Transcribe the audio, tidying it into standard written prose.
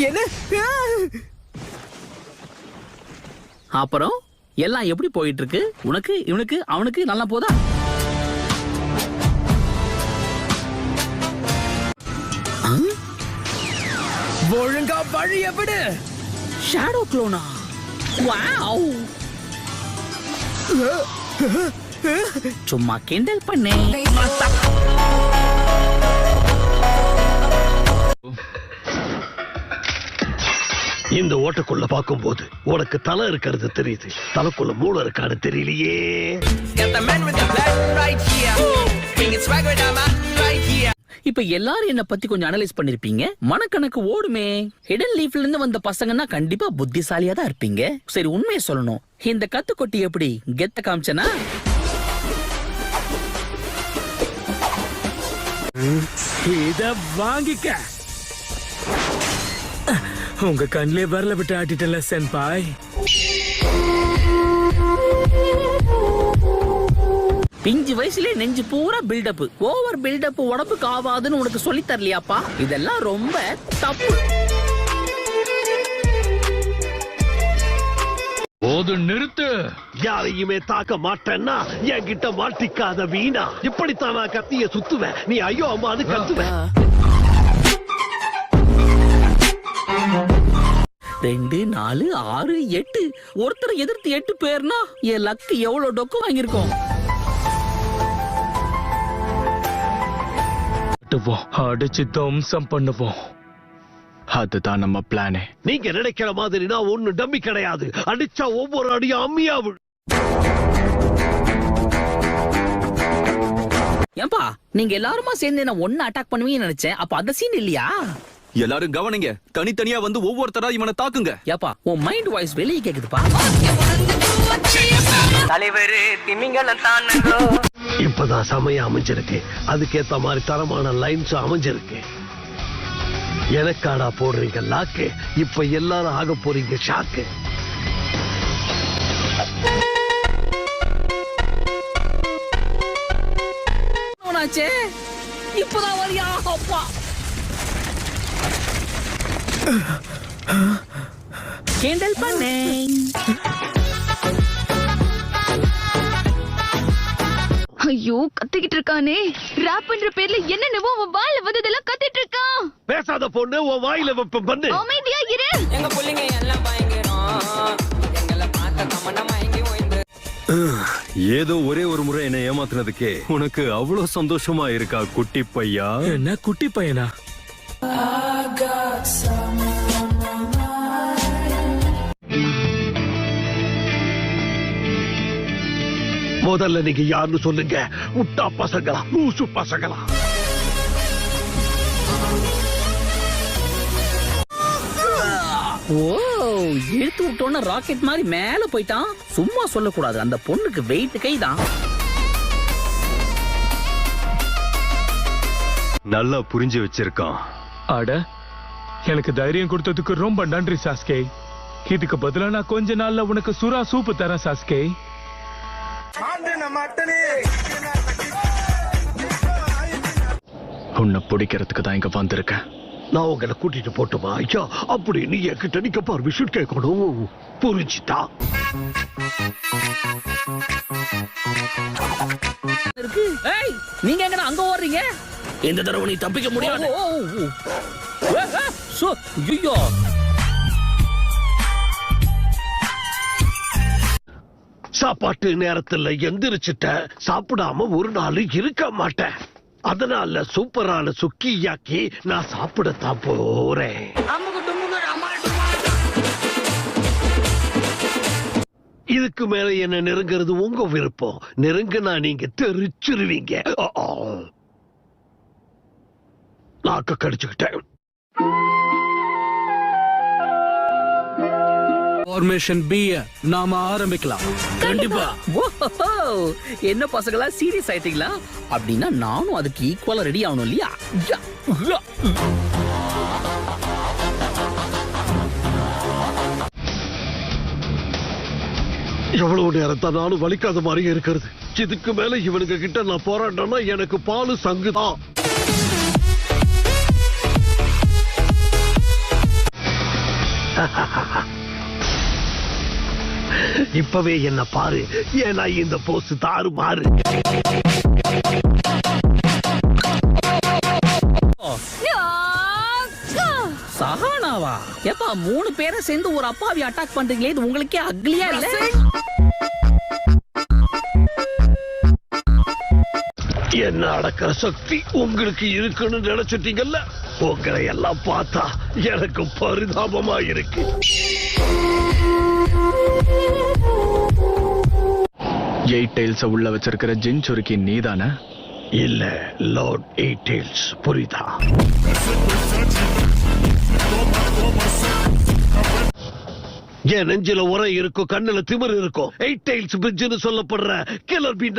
என்ன? அப்புறம் எல்லாம் எப்படி போயிட்டு இருக்கு? உனக்கு, இவனுக்கு, அவனுக்கு நல்லா போதா? ஒழுங்கா வழிய விடு. ஷேடோ க்ளோனா? வாவ்! சும்மா கிண்டல் பண்ணே. இந்த ஓட்டக்குள்ள பாக்கும்போது உனக்கு தலை இருக்கிறது தெரியுது, தலைக்குள்ள மூளை இருக்கான்னு தெரியலையே. இப்ப எல்லாரும் என்ன பத்தி கொஞ்சம் அனலைஸ் பண்ணிருப்பீங்க. மனக்கணக்கு ஓடுமே. ஹிடன் லீஃப்ல இருந்து வந்த பசங்கன்னா கண்டிப்பா புத்திசாலியா தான் இருப்பீங்க. சரி, உண்மையை சொல்லணும், இந்த கத்துக்கொட்டி எப்படி கெத்த காமிச்சனா? இத வாங்கிக்க. உங்க கண்ணிலே வரல விட்டு ஆட்டிட்டல சென்பாய். பிஞ்சு வயசுல நெஞ்சு பூரா பில்டப், ஓவர் பில்டப் உடம்புக்கு ஆவாதுன்னு உனக்கு சொல்லி தரலையாப்பா? இதெல்லாம் ரொம்ப தப்பு. போது நிறுத்து. யாரையுமே தாக்க மாட்டேன்னா என்கிட்ட மாட்டிக்காத வீணா. இப்படித்தான் நான் கத்திய சுத்துவேன், நீ ஐயோ அம்மான்னு கத்துவேன். 2, 4, 6, 8 ஒருத்தரை எதிர்த்து 8 பேர்னா என் லக்கு எவ்வளவு டொக்கு வாங்கியிருக்கோம். அடிச்சு தம்சம் பண்ணுவோம். அதுதான் நம்ம பிளானே. நீங்க நினைக்கிற மாதிரி நான் ஒண்ணு டம்மி கிடையாது. அடிச்சா ஒவ்வொரு அடியும் அம்மியா விழு. ஏன்பா நீங்க எல்லாருமா சேர்ந்து என்ன ஒன்னு அட்டாக் பண்ணுவீங்கன்னு நினைச்சேன். அப்ப அந்த சீன் இல்லையா? எல்லாரும் கவனிங்க, தனித்தனியா வந்து ஒவ்வொருத்தரா இவனை தாக்குங்க. ஏப்பா உன் மைண்ட் வாய்ஸ் வெளியே கேக்குதுப்பா. தலைவரு திமிங்கலம் தானோ. இப்பதான் சமயம் அமைஞ்சிருக்கு, அதுக்கேத்த மாதிரி தரமான லைன்ஸ் அமைஞ்சிருக்கு. எனக்காடா போடுறீங்க லாக்கு, இப்ப எல்லாரும் ஆக போறீங்க ஷாக்கு. இப்பதான் வரியா? அப்பா கேண்டல் பண்ணே. ஐயோ, கத்திக்கிட்டு இருக்கானே. ராப் பண்ற பேர்ல என்னென்னவோ அவன் வாயில வந்ததெல்லாம் கத்திட்டு இருக்கான். பேசாத பொண்ணு, உன் வாயில வெப்பம் பண்ணு. அமைதியா இரு. எங்க புள்ளிங்க எல்லாம் பயங்கரம். எங்களை பார்த்த கமன மயங்கி ஓய்ந்து. ஏதோ ஒரே ஒரு முறை என்ன ஏமாத்துனதுக்கே உனக்கு அவ்வளவு சந்தோஷமா இருக்கா குட்டி பையா? என்ன குட்டி பையனா? முதல்ல நீங்க யாருன்னு சொல்லுங்க. முட்டா பசங்களா, லூசு பசங்களா? ஓ, இழுத்து விட்டோன்னு ராக்கெட் மாதிரி மேல போயிட்டான். சும்மா சொல்லக்கூடாது, அந்த பொண்ணுக்கு வெயிட் கைதான். நல்லா புரிஞ்சு வச்சிருக்கான். அட, எனக்கு தைரியம் கொடுத்ததுக்கு ரொம்ப நன்றி சாஸ்கே. இதுக்கு பதிலா நான் கொஞ்ச நாள்ல உனக்கு சுறா சூப்பு தரேன் சாஸ்கே. உன்னை பிடிக்கிறதுக்கு தான் இங்க வந்திருக்கேன். நான் உங்களை கூட்டிட்டு போட்டுமா ஐயா? அப்படி நீ என்கிட்ட நிக்க பர்மிஷன் கேட்கணும், புரிஞ்சுட்டா? நீங்க எங்க அங்க ஓடுறீங்க? இந்த தடவை நீ தப்பிக்க முடியாது. சாப்பாட்டு நேரத்துல எந்திரிச்சிட்ட, சாப்பிடாம ஒரு நாள் இருக்க மாட்டேன். அதனால சூப்பரான சுக்கியாக்கி நான் சாப்பிடத்தான் போறேன். இதுக்கு மேல என்ன நெருங்கிறது உங்க விருப்பம். நெருங்கினா நீங்க தெரிச்சிருவீங்க. நாக்க கடிச்சுக்கிட்டேன். ஃபார்மேஷன் பி நாம ஆரம்பிக்கலாம். கண்டிப்பா. என்ன பசங்களா சீரியஸ் ஆயிட்டீங்களா? அப்படின்னா நானும் அதுக்கு ஈக்குவலா ரெடி ஆகணும் இல்லையா? எவ்வளவு நேரம் தான் நானும் வலிக்காத மாதிரி இருக்கிறது. இதுக்கு மேல இவனுங்க கிட்ட நான் போராட்டம்னா எனக்கு பாலு சங்குதான். இப்பவே என்ன பாரு, ஏன்னா இந்த போஸ் தாறு மாறு. சஹானாவா? ஏப்பா 3 பேரை சேர்ந்து ஒரு அப்பாவி அட்டாக் பண்றீங்களே, இது உங்களுக்கே அக்லியா இல்ல? என்ன அடக்கிற சக்தி உங்களுக்கு இருக்குன்னு நினைச்சிட்டீங்கல்ல? உங்களை எல்லாம் பார்த்தா எனக்கு பரிதாபமா இருக்கு. எயிட் டைல்ஸ் உள்ள வச்சிருக்கிற ஜின் சுருக்கி நீதானே? இல்ல, லார்ட் எயிட் டெயில்ஸ். புரியுதா? என் நெஞ்சில உரை இருக்கும், கண்ணுல திமிர் இருக்கும். எயிட் டெயில்ஸ் பிரிட்ஜ்னு சொல்லப்படுற கில்லர் பி